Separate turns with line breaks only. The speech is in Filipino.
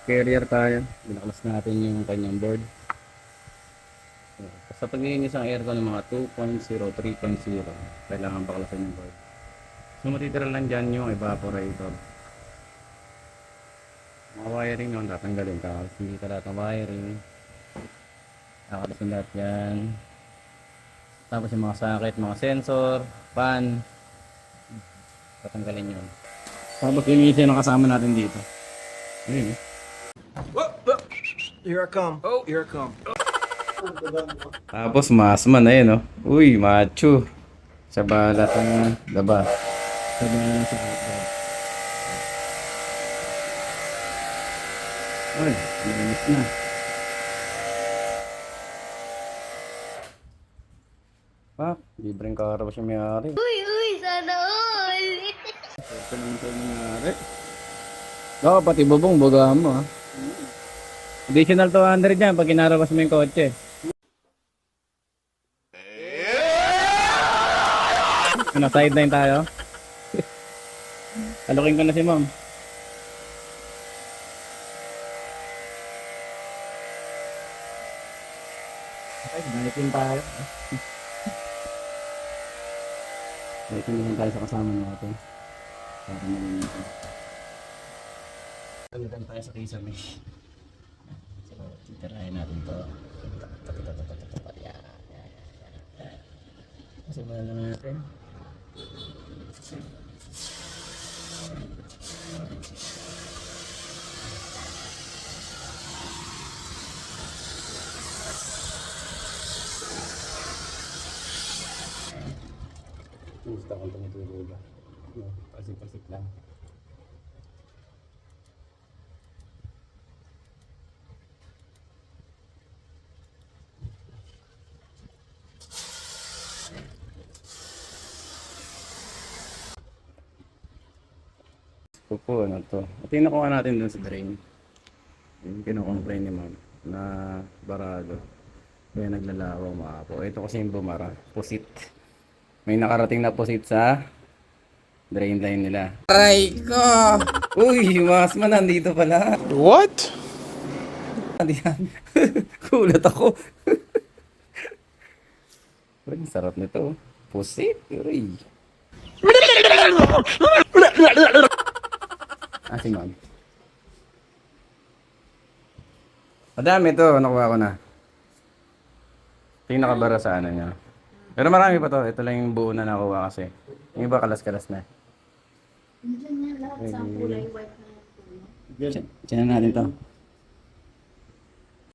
Carrier tayo. Binaklas natin yung kanyang board. Sa paglilinis ng aircon ng mga 2.0, 3.0, kailangan baklasan yung board. So matitira lang dyan yung evaporator. Mga wiring yun, tatanggalin. Tapos hindi ka lahat ng wiring. Nakalisin lahat yan. Tapos yung mga socket, mga sensor, fan, tatanggalin yun. Tapos linisin ang kasama natin dito. Ayun.
Here I come. Oh, here I come.
Tapos masman ayun, no? Uy, macho. Sa balat ng laba. Sa balat sa laba. Ay, linis na. Pak, libreng karaw siya may-ari.
Uy, uy, sana all!
Ito naman tayo may-ari. Oo, pati bubong, bugahan mo ha. Additional 200 yan pag kinarawas mo yung kotse. Ano, sideline tayo? Alukin ko na si ma'am. Okay, dahil tayo. Dahil naman tayo sa kasama natin. Para malinisin. Gamitan tayo sa kisame. So, titirahin natin to. Yan. Masubukan lang natin. Gusto akong tumituro ba? Pasip-pasip lang. Pupo, ano to? Ito yung nakuha natin dun sa drain. Yung kinocomplain ni ma'am na barado. Kaya naglalawa maapo. Ito kasi yung bumara. Pusit. May nakarating na pusit sa drain line nila. Aray ko! Uy, masman nandito pala.
What?
Andiyan. Kulat ako. Uy, sarap nito. Pusit. Uy. Si ma'am. Madami ito. Nakuha ko na. Ito yung nakabara sa ano niya. Pero marami pa to. Ito lang yung buo na nakuha kasi. Yung iba kalas-kalas na.
Nandiyan niya lahat sa kulay white na ito.
Tiyan natin to.